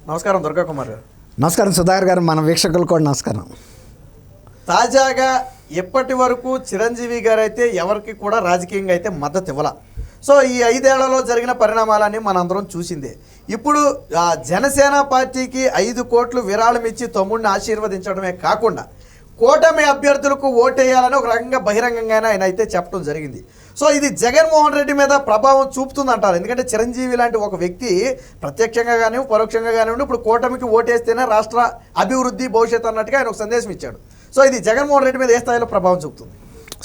నమస్కారం దుర్గా కుమార్ గారు. నమస్కారం సుధాకర్ గారు, మన వీక్షకులు కూడా నమస్కారం. తాజాగా ఇప్పటి వరకు చిరంజీవి గారు అయితే ఎవరికి కూడా రాజకీయంగా అయితే మద్దతు ఇవ్వాల. సో ఈ 5 ఏళ్లలో జరిగిన పరిణామాలన్నీ మనందరం చూసిందే. ఇప్పుడు జనసేన పార్టీకి 5 కోట్లు విరాళం ఇచ్చి తమ్ముడిని ఆశీర్వదించడమే కాకుండా కూటమి అభ్యర్థులకు ఓటేయాలని ఒక రకంగా బహిరంగంగానే ఆయన అయితే చెప్పడం జరిగింది. సో ఇది జగన్మోహన్ రెడ్డి మీద ప్రభావం చూపుతుంది అంటారు. ఎందుకంటే చిరంజీవి లాంటి ఒక వ్యక్తి ప్రత్యక్షంగా కానీ పరోక్షంగా కానివ్వండి ఇప్పుడు కూటమికి ఓటేస్తేనే రాష్ట్ర అభివృద్ధి భవిష్యత్తు అన్నట్టుగా ఆయన ఒక సందేశం ఇచ్చాడు. సో ఇది జగన్మోహన్ రెడ్డి మీద ఏ స్థాయిలో ప్రభావం చూపుతుంది?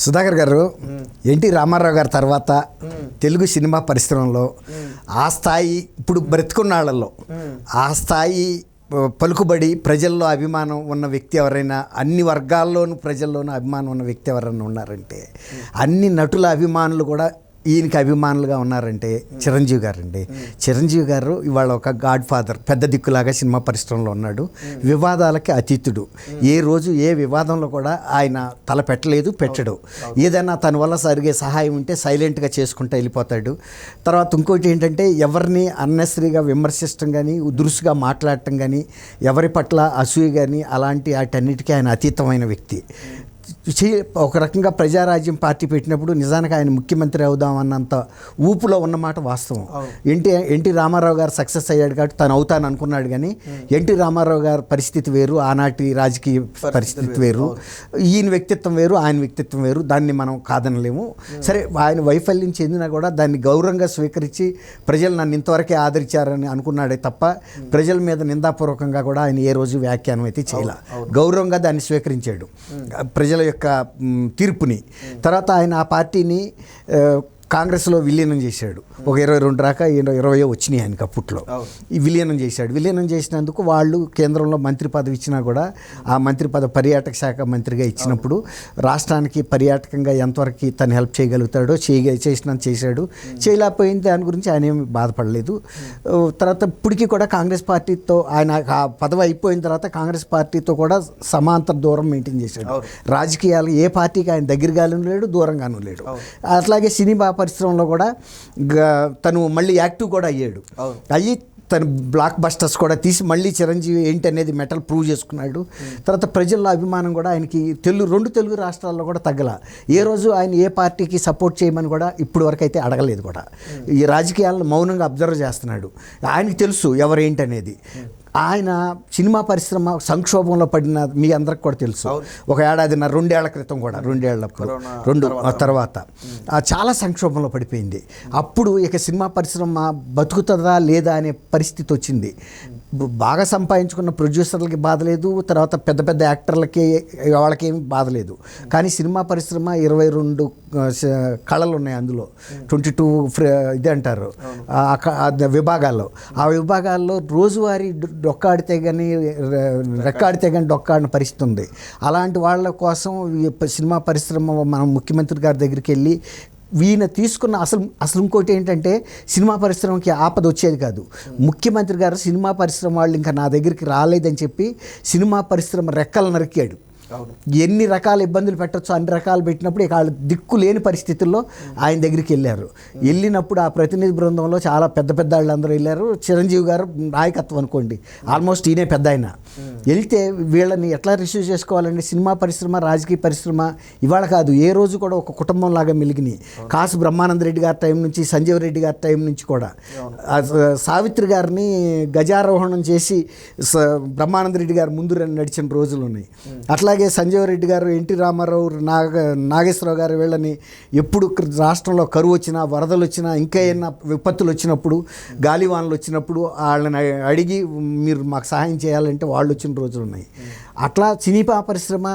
సుధాకర్ గారు, ఎన్టీ రామారావు గారి తర్వాత తెలుగు సినిమా పరిశ్రమలో ఆ స్థాయి ఇప్పుడు బ్రతుకున్నాళ్లలో ఆ స్థాయి పలుకుబడి ప్రజల్లో అభిమానం ఉన్న వ్యక్తి ఎవరైనా, అన్ని వర్గాల్లోనూ ప్రజల్లోనూ అభిమానం ఉన్న వ్యక్తి ఎవరైనా ఉన్నారంటే అన్ని నటుల అభిమానులు కూడా ఈయనకి అభిమానులుగా ఉన్నారంటే చిరంజీవి గారు అండి. చిరంజీవి గారు ఇవాళ ఒక గాడ్ ఫాదర్, పెద్ద దిక్కులాగా సినిమా పరిశ్రమలో ఉన్నాడు. వివాదాలకి అతీతుడు. ఏ రోజు ఏ వివాదంలో కూడా ఆయన తల పెట్టడు. ఏదైనా తన వల్ల జరిగే సహాయం ఉంటే సైలెంట్గా చేసుకుంటూ వెళ్ళిపోతాడు. తర్వాత ఇంకోటి ఏంటంటే ఎవరిని అన్నెసరీగా విమర్శించడం కానీ, దురుసుగా మాట్లాడటం కానీ, ఎవరి పట్ల అసూయ కానీ అలాంటి వాటన్నిటికీ ఆయన అతీతమైన వ్యక్తి. ఒక రకంగా ప్రజారాజ్యం పార్టీ పెట్టినప్పుడు నిజానికి ఆయన ముఖ్యమంత్రి అవుదామన్నంత ఊపులో ఉన్నమాట వాస్తవం. ఎన్టీ రామారావు గారు సక్సెస్ అయ్యాడు కాబట్టి తను అవుతాను అనుకున్నాడు. కానీ ఎన్టీ రామారావు గారి పరిస్థితి వేరు, ఆనాటి రాజకీయ పరిస్థితి వేరు, ఈయన వ్యక్తిత్వం వేరు, ఆయన వ్యక్తిత్వం వేరు. దాన్ని మనం కాదనలేము. సరే, ఆయన వైఫల్యం చెందినా కూడా దాన్ని గౌరవంగా స్వీకరించి ప్రజలు నన్ను ఇంతవరకే ఆదరించారని అనుకున్నాడే తప్ప ప్రజల మీద నిందాపూర్వకంగా కూడా ఆయన ఏ రోజు వ్యాఖ్యానం అయితే చేయాల. గౌరవంగా దాన్ని స్వీకరించాడు ప్రజల యొక్క తీర్పుని. తర్వాత ఆయన ఆ పార్టీని కాంగ్రెస్లో విలీనం చేశాడు. ఒక 22 దాకా 20 వచ్చినాయి ఆయనకి అప్పట్లో. ఈ విలీనం చేశాడు. విలీనం చేసినందుకు వాళ్ళు కేంద్రంలో మంత్రి పదవి ఇచ్చినా కూడా ఆ మంత్రి పదవి పర్యాటక శాఖ మంత్రిగా ఇచ్చినప్పుడు రాష్ట్రానికి పర్యాటకంగా ఎంతవరకు తను హెల్ప్ చేయగలుగుతాడో చేసినంత చేశాడు. చేయలేకపోయింది దాని గురించి ఆయన ఏమి బాధపడలేదు. తర్వాత ఇప్పటికీ కూడా కాంగ్రెస్ పార్టీతో ఆయన ఆ పదవి అయిపోయిన తర్వాత కాంగ్రెస్ పార్టీతో కూడా సమాంతర దూరం మెయింటైన్ చేశాడు. రాజకీయాలు ఏ పార్టీకి ఆయన దగ్గరగాను లేడు, దూరంగానూ లేడు. అట్లాగే సినిమా పరిశ్రమలో కూడా తను మళ్ళీ యాక్టివ్ కూడా అయ్యాడు. అయ్యి తను బ్లాక్ బస్టర్స్ కూడా తీసి మళ్ళీ చిరంజీవి ఏంటి అనేది మెటల్ ప్రూవ్ చేసుకున్నాడు. తర్వాత ప్రజల్లో అభిమానం కూడా ఆయనకి 2 తెలుగు రాష్ట్రాల్లో కూడా తగ్గల. ఏ రోజు ఆయన ఏ పార్టీకి సపోర్ట్ చేయమని కూడా ఇప్పుడు వరకు అయితే అడగలేదు కూడా. ఈ రాజకీయాలను మౌనంగా అబ్జర్వ్ చేస్తున్నాడు. ఆయనకి తెలుసు ఎవరేంటి అనేది. ఆయన సినిమా పరిశ్రమ సంక్షోభంలో పడిన మీ అందరికి కూడా తెలుసు. ఒక 2 ఏళ్ల క్రితం కూడా 2 ఏళ్ల తర్వాత చాలా సంక్షోభంలో పడిపోయింది. అప్పుడు ఇక సినిమా పరిశ్రమ బతుకుతుందా లేదా అనే పరిస్థితి వచ్చింది. బాగా సంపాదించుకున్న ప్రొడ్యూసర్లకి బాధ లేదు, తర్వాత పెద్ద పెద్ద యాక్టర్లకి వాళ్ళకేమి బాధ లేదు. కానీ సినిమా పరిశ్రమ 22 కళలు ఉన్నాయి, అందులో 22 ఇది అంటారు విభాగాల్లో. ఆ విభాగాల్లో రోజువారీ డొక్కాడితే కానీ రెక్కాడితే కానీ డొక్కాడిన పరిస్థితి ఉంది. అలాంటి వాళ్ళ కోసం సినిమా పరిశ్రమ మనం ముఖ్యమంత్రి గారి దగ్గరికి వెళ్ళి ఈయన తీసుకున్న అసలు ఇంకోటి ఏంటంటే సినిమా పరిశ్రమకి ఆపద వచ్చేది కాదు. ముఖ్యమంత్రి గారు సినిమా పరిశ్రమ వాళ్ళు ఇంకా నా దగ్గరికి రాలేదని చెప్పి సినిమా పరిశ్రమ రెక్కలు నరికాడు. ఎన్ని రకాల ఇబ్బందులు పెట్టచ్చో అన్ని రకాలు పెట్టినప్పుడు ఇక వాళ్ళు దిక్కు లేని పరిస్థితుల్లో ఆయన దగ్గరికి వెళ్ళారు. వెళ్ళినప్పుడు ఆ ప్రతినిధి బృందంలో చాలా పెద్ద పెద్ద వాళ్ళందరూ వెళ్ళారు. చిరంజీవి గారు నాయకత్వం అనుకోండి, ఆల్మోస్ట్ ఈయనే పెద్ద ఆయన. వెళ్తే వీళ్ళని ఎట్లా రిసీవ్ చేసుకోవాలండి? సినిమా పరిశ్రమ రాజకీయ పరిశ్రమ ఇవాళ కాదు, ఏ రోజు కూడా ఒక కుటుంబం లాగా మెలిగినాయి. కాసు బ్రహ్మానంద రెడ్డి గారి టైం నుంచి, సంజీవ్ రెడ్డి గారి టైం నుంచి కూడా సావిత్రి గారిని గజారోహణం చేసి బ్రహ్మానంద రెడ్డి గారు ముందు నడిచిన రోజులు ఉన్నాయి. అట్లాగే సంజీవ్ రెడ్డి గారు, ఎన్టీ రామారావు, నాగేశ్వరరావు గారు వీళ్ళని ఎప్పుడు రాష్ట్రంలో కరువు వచ్చినా, వరదలు వచ్చినా, ఇంకా ఏమైనా విపత్తులు వచ్చినప్పుడు, గాలివానలు వచ్చినప్పుడు వాళ్ళని అడిగి మీరు మాకు సహాయం చేయాలంటే వాళ్ళు వచ్చిన రోజులు ఉన్నాయి. అట్లా సినిమా పరిశ్రమ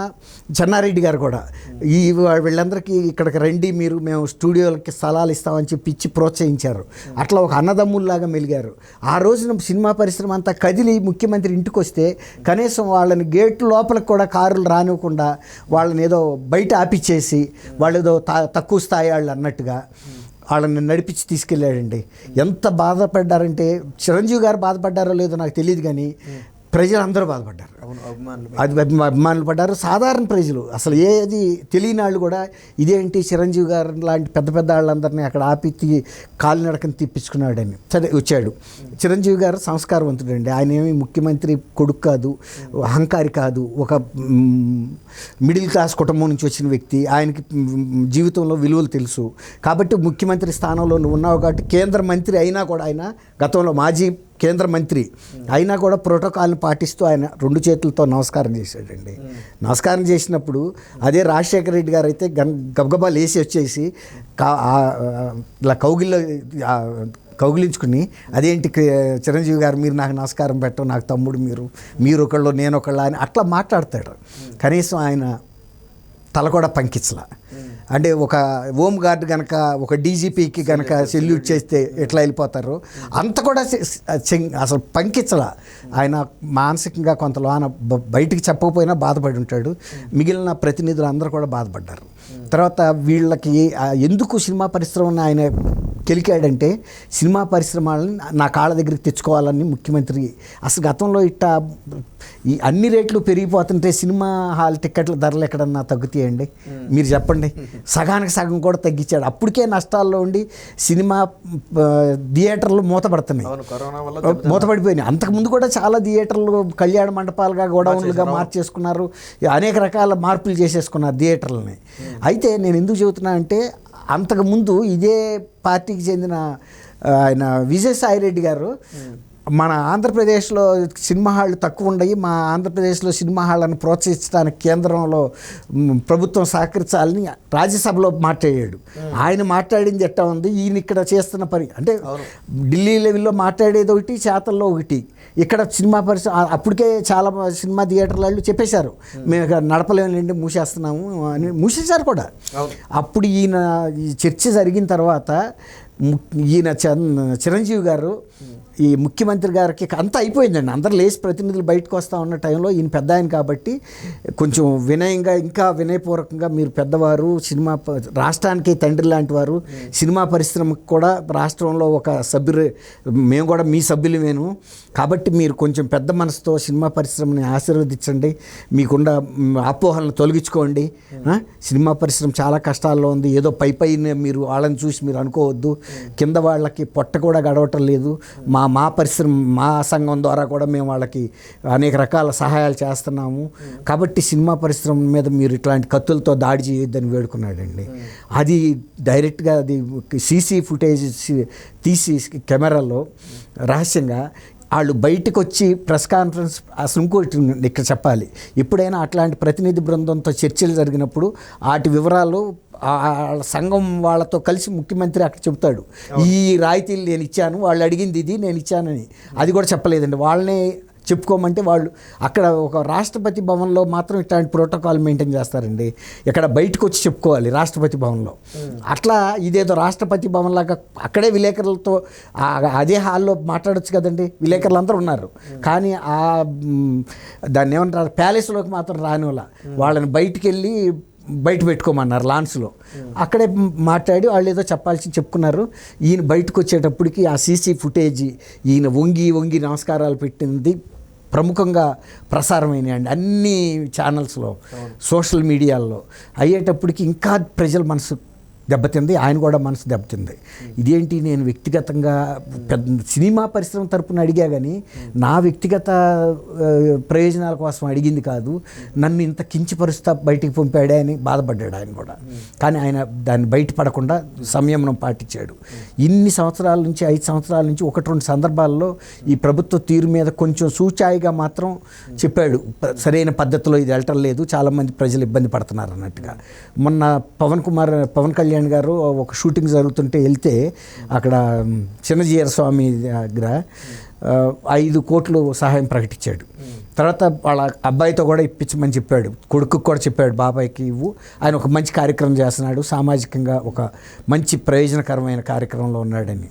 చెన్నారెడ్డి గారు కూడా వీళ్ళందరికీ ఇక్కడికి రండి మీరు, మేము స్టూడియోలకి స్థలాలు ఇస్తామని చెప్పి ఇచ్చి ప్రోత్సహించారు. అట్లా ఒక అన్నదమ్ముల్లాగా మెలిగారు. ఆ రోజున సినిమా పరిశ్రమ అంతా కదిలి ముఖ్యమంత్రి ఇంటికి వస్తే కనీసం వాళ్ళని గేట్ లోపలికి కూడా కారులు రానివ్వకుండా వాళ్ళని ఏదో బయట ఆపిచ్చేసి వాళ్ళు ఏదో తక్కువ స్థాయి వాళ్ళు అన్నట్టుగా వాళ్ళని నడిపించి తీసుకెళ్ళాడండి. ఎంత బాధపడ్డారంటే చిరంజీవి గారు బాధపడ్డారో లేదో నాకు తెలియదు, కానీ ప్రజలందరూ బాధపడ్డారు. అవును, అభిమానులు అభిమానులు పడ్డారు. సాధారణ ప్రజలు అసలు ఏది తెలియని వాళ్ళు కూడా ఇదేంటి చిరంజీవి గారు లాంటి పెద్ద పెద్ద వాళ్ళందరినీ అక్కడ ఆపి కాలినడకని తిప్పించుకున్నాడని. సరే వచ్చాడు. చిరంజీవి గారు సంస్కారవంతుడండి. ఆయన ఏమి ముఖ్యమంత్రి కొడుకు కాదు, అహంకారి కాదు, ఒక మిడిల్ క్లాస్ కుటుంబం నుంచి వచ్చిన వ్యక్తి. ఆయనకి జీవితంలో విలువలు తెలుసు. కాబట్టి ముఖ్యమంత్రి స్థానంలో నువ్వు ఉన్నావు కాబట్టి, కేంద్ర మంత్రి అయినా కూడా, ఆయన గతంలో మాజీ కేంద్ర మంత్రి అయినా కూడా ప్రోటోకాల్ని పాటిస్తూ ఆయన 2 చేతులతో నమస్కారం చేశాడండి. నమస్కారం చేసినప్పుడు అదే రాజశేఖర రెడ్డి గారు అయితే గబగబా లేచి వచ్చేసి ఇలా కౌగిలించుకుని, అదేంటి చిరంజీవి గారు మీరు నాకు నమస్కారం పెట్టం, నాకు తమ్ముడు మీరు ఒకళ్ళు నేను ఒకళ్ళ అని అట్లా మాట్లాడతాడు. కనీసం ఆయన తల కూడా పంకించలా. అంటే ఒక హోమ్ గార్డ్ కనుక ఒక డీజీపీకి కనుక సెల్యూట్ చేస్తే ఎట్లా వెళ్ళిపోతారో అంత కూడా అసలు పంకించలా. ఆయన మానసికంగా కొంత లోన బయటికి చెప్పకపోయినా బాధపడి ఉంటాడు. మిగిలిన ప్రతినిధులు అందరూ కూడా బాధపడ్డారు. తర్వాత వీళ్ళకి ఎందుకు సినిమా పరిశ్రమను ఆయన కెలికాడంటే, సినిమా పరిశ్రమని నా కాళ్ళ దగ్గరికి తెచ్చుకోవాలని ముఖ్యమంత్రి. అసలు గతంలో ఈ అన్ని రేట్లు పెరిగిపోతుంటే సినిమా హాల్ టిక్కెట్ల ధరలు ఎక్కడన్నా తగ్గుతాయండి? మీరు చెప్పండి. సగానికి సగం కూడా తగ్గించాడు. అప్పటికే నష్టాల్లో ఉండి సినిమా థియేటర్లు మూతపడిపోయినాయి. అంతకుముందు కూడా చాలా థియేటర్లు కళ్యాణ మండపాలుగా గోడౌన్లుగా మార్చేసుకున్నారు. అనేక రకాల మార్పులు చేసేసుకున్నారు థియేటర్లని. అయితే నేను ఎందుకు చెబుతున్నా అంటే, అంతకుముందు ఇదే పార్టీకి చెందిన ఆయన విజయసాయిరెడ్డి గారు మన ఆంధ్రప్రదేశ్లో సినిమా హాళ్ళు తక్కువ ఉండయి, మా ఆంధ్రప్రదేశ్లో సినిమా హాళ్ళను ప్రోత్సహించడానికి కేంద్రంలో ప్రభుత్వం సహకరించాలని రాజ్యసభలో మాట్లాడాడు. ఆయన మాట్లాడింది ఎట్టా ఉంది, ఈయన ఇక్కడ చేస్తున్న పని అంటే ఢిల్లీ లెవెల్లో మాట్లాడేది ఒకటి, చేతల్లో ఒకటి. ఇక్కడ సినిమా పరిశ్రమ అప్పటికే చాలా సినిమా థియేటర్ల వాళ్ళు చెప్పేశారు, మేము నడపలేములేండి, మూసేస్తున్నాము అని మూసేశారు కూడా. అప్పుడు ఈయన ఈ చర్చ జరిగిన తర్వాత ఈయన చిరంజీవి గారు ఈ ముఖ్యమంత్రి గారికి అంతా అయిపోయిందండి. అందరు లేచి ప్రతినిధులు బయటకు వస్తూ ఉన్న టైంలో ఈయన పెద్ద ఆయన కాబట్టి కొంచెం వినయంగా, ఇంకా వినయపూర్వకంగా, మీరు పెద్దవారు, సినిమా రాష్ట్రానికి తండ్రి లాంటి వారు, సినిమా పరిశ్రమకు కూడా రాష్ట్రంలో ఒక సభ్యులు, మేము కూడా మీ సభ్యులమేను కాబట్టి మీరు కొంచెం పెద్ద మనసుతో సినిమా పరిశ్రమని ఆశీర్వదించండి, మీకున్న అపోహలను తొలగించుకోండి. సినిమా పరిశ్రమ చాలా కష్టాల్లో ఉంది, ఏదో పైన మీరు వాళ్ళని చూసి మీరు అనుకోవద్దు, కింద వాళ్ళకి పొట్ట కూడా గడవటం లేదు. మా పరిశ్రమ, మా సంఘం ద్వారా కూడా మేము వాళ్ళకి అనేక రకాల సహాయాలు చేస్తున్నాము. కాబట్టి సినిమా పరిశ్రమ మీద మీరు ఇట్లాంటి కత్తులతో దాడి చేయొద్దని వేడుకున్నాడండి. అది డైరెక్ట్గా అది సీసీ ఫుటేజ్ తీసి కెమెరాలో రహస్యంగా వాళ్ళు బయటకు వచ్చి ప్రెస్ కాన్ఫరెన్స్. అసలు ఇంకోటి ఇక్కడ చెప్పాలి, ఎప్పుడైనా అట్లాంటి ప్రతినిధి బృందంతో చర్చలు జరిగినప్పుడు వాటి వివరాలు సంఘం వాళ్ళతో కలిసి ముఖ్యమంత్రి అక్కడ చెబుతాడు, ఈ రాయితీలు నేను ఇచ్చాను, వాళ్ళు అడిగింది ఇది నేను ఇచ్చానని. అది కూడా చెప్పలేదండి, వాళ్ళనే చెప్పుకోమంటే వాళ్ళు అక్కడ ఒక రాష్ట్రపతి భవన్లో మాత్రం ఇట్లాంటి ప్రోటోకాల్ మెయింటైన్ చేస్తారండి. ఇక్కడ బయటకు వచ్చి చెప్పుకోవాలి రాష్ట్రపతి భవన్లో. అట్లా ఇదేదో రాష్ట్రపతి భవన్ లాగా అక్కడే విలేకరులతో అదే హాల్లో మాట్లాడొచ్చు కదండి, విలేకరులు అందరూ ఉన్నారు. కానీ దాన్ని ఏమంటారు, ప్యాలెస్లోకి మాత్రం రాని వాళ్ళని బయటికి వెళ్ళి బయట పెట్టుకోమన్నారు లాన్స్లో. అక్కడే మాట్లాడి వాళ్ళు ఏదో చెప్పుకున్నారు. ఈయన బయటకు వచ్చేటప్పటికి ఆ సీసీ ఫుటేజ్ ఈయన వంగి నమస్కారాలు పెట్టింది ప్రముఖంగా ప్రసారమైనాయండి అన్ని ఛానల్స్లో, సోషల్ మీడియాల్లో. అయ్యేటప్పటికి ఇంకా ప్రజల మనసు దెబ్బతింది, ఆయన కూడా మనసు దెబ్బతింది. ఇదేంటి, నేను వ్యక్తిగతంగా సినిమా పరిశ్రమ తరపున అడిగా కానీ నా వ్యక్తిగత ప్రయోజనాల కోసం అడిగింది కాదు, నన్ను ఇంత కించపరుస్తా బయటికి పంపాడే అని బాధపడ్డాడు ఆయన కూడా. కానీ ఆయన దాన్ని బయటపడకుండా సంయమనం పాటించాడు. ఇన్ని సంవత్సరాల నుంచి 5 సంవత్సరాల నుంచి 1-2 సందర్భాల్లో ఈ ప్రభుత్వ తీరు మీద కొంచెం సూచాయిగా మాత్రం చెప్పాడు, సరైన పద్ధతిలో ఇది వెళ్ళటం లేదు, చాలామంది ప్రజలు ఇబ్బంది పడుతున్నారు అన్నట్టుగా. మొన్న పవన్ కళ్యాణ్ గారు ఒక షూటింగ్ జరుగుతుంటే వెళ్తే అక్కడ చిన్నజీయర స్వామి దగ్గర 5 కోట్లు సహాయం ప్రకటించాడు. తర్వాత వాళ్ళ అబ్బాయితో కూడా ఇప్పించమని చెప్పాడు, కొడుకు కూడా చెప్పాడు, బాబాయ్కి ఇవ్వు. ఆయన ఒక మంచి కార్యక్రమం చేస్తున్నాడు, సామాజికంగా ఒక మంచి ప్రయోజనకరమైన కార్యక్రమంలో ఉన్నాడని.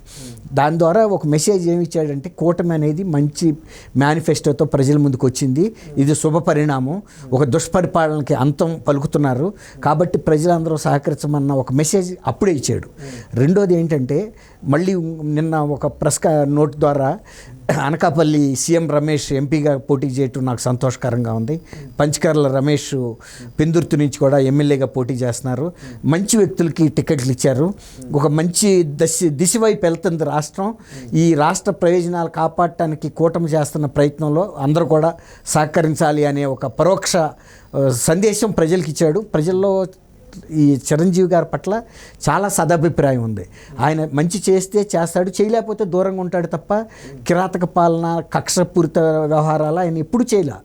దాని ద్వారా ఒక మెసేజ్ ఏమి ఇచ్చాడంటే, కూటమి అనేది మంచి మేనిఫెస్టోతో ప్రజల ముందుకు వచ్చింది, ఇది శుభ పరిణామం, ఒక దుష్పరిపాలనకి అంతం పలుకుతున్నారు కాబట్టి ప్రజలందరూ సహకరించమన్న ఒక మెసేజ్ అప్పుడే ఇచ్చాడు. రెండోది ఏంటంటే, మళ్ళీ నిన్న ఒక ప్రెస్ నోట్ ద్వారా అనకాపల్లి సీఎం రమేష్ ఎంపీగా పోటీ చేయటం నాకు సంతోషకరంగా ఉంది. పంచకర్ల రమేష్ పెందుర్తి నుంచి కూడా ఎమ్మెల్యేగా పోటీ చేస్తున్నారు. మంచి వ్యక్తులకి టికెట్లు ఇచ్చారు. ఒక మంచి దిశ వైపు వెళ్తుంది రాష్ట్రం. ఈ రాష్ట్ర ప్రయోజనాలు కాపాడటానికి కూటమి చేస్తున్న ప్రయత్నంలో అందరూ కూడా సహకరించాలి అనే ఒక పరోక్ష సందేశం ప్రజలకు ఇచ్చాడు. ప్రజల్లో ఈ చిరంజీవి గారి పట్ల చాలా సదభిప్రాయం ఉంది. ఆయన మంచి చేస్తే చేస్తాడు, చేయలేకపోతే దూరంగా ఉంటాడు తప్ప కిరాతక పాలన, కక్షపూరిత వ్యవహారాలు ఆయన ఎప్పుడు చేయలే.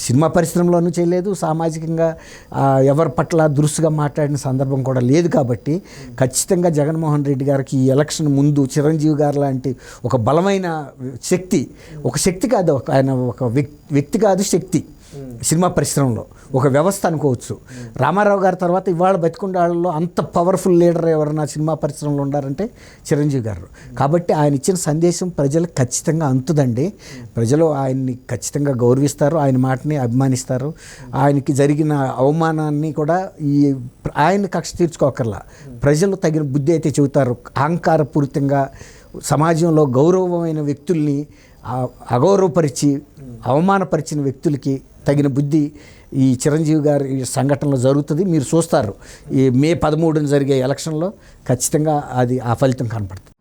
సినిమా పరిశ్రమలోనూ చేయలేదు, సామాజికంగా ఎవరి పట్ల దురుసుగా మాట్లాడిన సందర్భం కూడా లేదు. కాబట్టి ఖచ్చితంగా జగన్మోహన్ రెడ్డి గారికి ఈ ఎలక్షన్ ముందు చిరంజీవి గారు లాంటి ఒక బలమైన శక్తి, ఒక శక్తి కాదు, ఆయన ఒక వ్యక్తి కాదు, శక్తి సినిమా పరిశ్రమలో ఒక వ్యవస్థ అనుకోవచ్చు. రామారావు గారి తర్వాత ఇవాళ బతికుండే వాళ్ళలో అంత పవర్ఫుల్ లీడర్ ఎవరైనా సినిమా పరిశ్రమలో ఉండారంటే చిరంజీవి గారు. కాబట్టి ఆయన ఇచ్చిన సందేశం ప్రజలకు ఖచ్చితంగా అందుతుందండి. ప్రజలు ఆయన్ని ఖచ్చితంగా గౌరవిస్తారు, ఆయన మాటని అభిమానిస్తారు. ఆయనకి జరిగిన అవమానాన్ని కూడా ఆయన కక్ష తీర్చుకోకర్లా, ప్రజలు తగిన బుద్ధి అయితే చెబుతారు. అహంకారపూరితంగా సమాజంలో గౌరవమైన వ్యక్తుల్ని అగౌరవపరిచి అవమానపరిచిన వ్యక్తులకి తగిన బుద్ధి ఈ చిరంజీవి గారి సంఘటనలో జరుగుతుంది. మీరు చూస్తారు ఈ మే 13న జరిగే ఎలక్షన్లో ఖచ్చితంగా అది ఆ ఫలితం కనపడుతుంది.